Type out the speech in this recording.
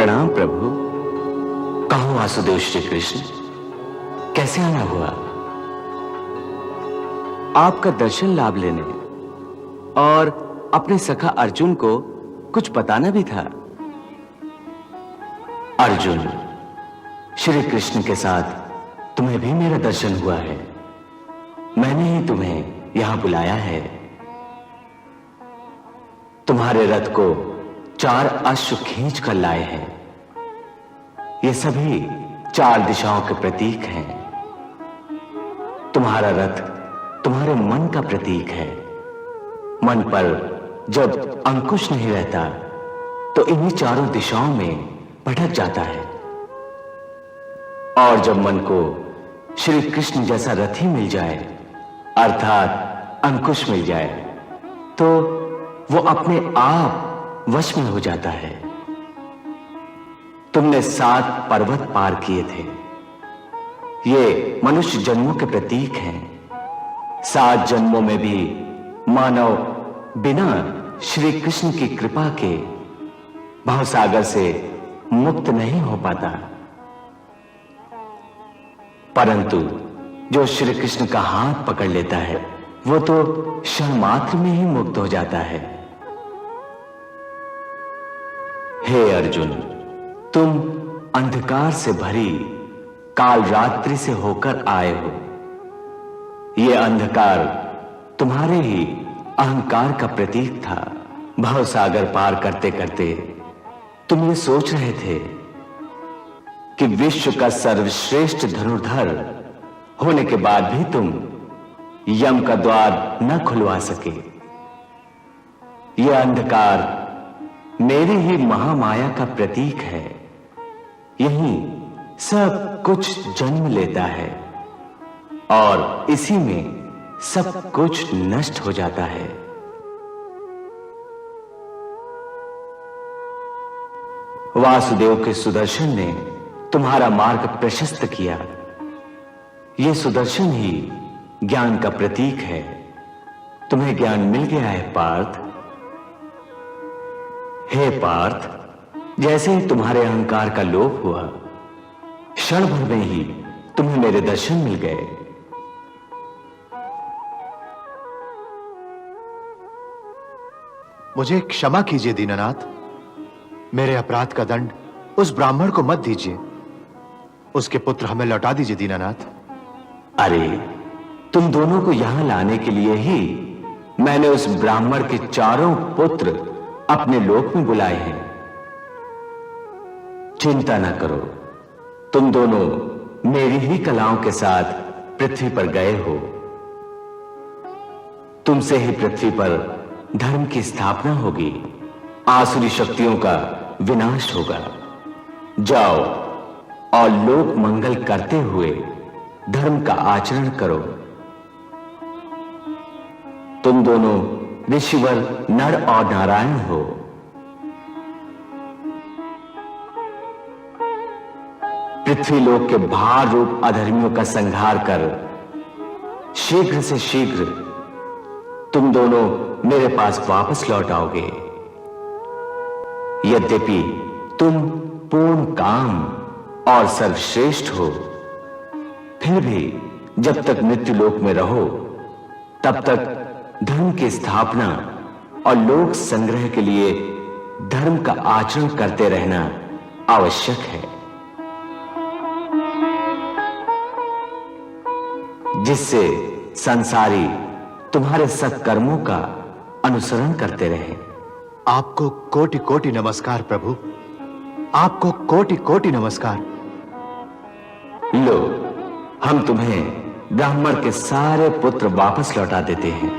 प्रणाम प्रभु। कहो वासुदेव श्री कृष्ण, कैसे आना हुआ? आपका दर्शन लाभ लेने और अपने सखा अर्जुन को कुछ बताना भी था। अर्जुन, श्री कृष्ण के साथ तुम्हें भी मेरा दर्शन हुआ है। मैंने ही तुम्हें यहां बुलाया है। तुम्हारे रथ को 4 अश्व खींच कर लाए हैं। ये सभी 4 दिशाओं के प्रतीक हैं। तुम्हारा रथ तुम्हारे मन का प्रतीक है। मन पर जब अंकुश नहीं रहता तो इन्हीं चारों दिशाओं में भटक जाता है। और जब मन को श्री कृष्ण जैसा रथी मिल जाए, अर्थात अंकुश मिल जाए, तो वो अपने आप वश में हो जाता है। तुमने 7 पर्वत पार किए थे। ये मनुष्य जन्मों के प्रतीक हैं। 7 जन्मों में भी मानव बिना श्री कृष्ण की कृपा के भवसागर से मुक्त नहीं हो पाता। परंतु जो श्री कृष्ण का हाथ पकड़ लेता है वो तो क्षण मात्र में ही मुक्त हो जाता है। हे अर्जुन, तुम अंधकार से भरी काल रात्रि से होकर आए हो। यह अंधकार तुम्हारे ही अहंकार का प्रतीक था। भवसागर पार करते करते तुम ये सोच रहे थे कि विश्व का सर्वश्रेष्ठ धनुर्धर होने के बाद भी तुम यम का द्वार न खुलवा सके। यह अंधकार मेरी ही महामाया का प्रतीक है। यही सब कुछ जन्म लेता है और इसी में सब कुछ नष्ट हो जाता है। वासुदेव के सुदर्शन ने तुम्हारा मार्ग प्रशस्त किया। यह सुदर्शन ही ज्ञान का प्रतीक है। तुम्हें ज्ञान मिल गया है पार्थ। हे पार्थ, जैसे ही तुम्हारे अहंकार का लोप हुआ, क्षण भर में ही तुम्हें मेरे दर्शन मिल गए। मुझे क्षमा कीजिए दीननाथ। मेरे अपराध का दंड उस ब्राह्मण को मत दीजिए। उसके पुत्र हमें लौटा दीजिए दीननाथ। अरे, तुम दोनों को यहां लाने के लिए ही मैंने उस ब्राह्मण के 4 पुत्र अपने लोक में बुलाए हैं। चिंता न करो, तुम दोनों मेरी ही कलाओं के साथ पृथ्वी पर गए हो। तुमसे ही पृथ्वी पर धर्म की स्थापना होगी, आसुरी शक्तियों का विनाश होगा। जाओ और लोक मंगल करते हुए धर्म का आचरण करो। तुम दोनों ऋषिवर नर और नारायण हो। पृथ्वी लोक के भार रूप अधर्मियों का संहार कर शीघ्र से शीघ्र तुम दोनों मेरे पास वापस लौट आओगे। यद्यपि तुम पूर्ण काम और सर्वश्रेष्ठ हो, फिर भी जब तक मृत्यु लोक में रहो तब तक धर्म की स्थापना और लोक संग्रह के लिए धर्म का आचरण करते रहना आवश्यक है, जिससे संसारी तुम्हारे सत्कर्मों का अनुसरण करते रहें। आपको कोटि कोटि नमस्कार प्रभु। आपको कोटि कोटि नमस्कार। लो, हम तुम्हें ब्राह्मण के सारे पुत्र वापस लौटा देते हैं।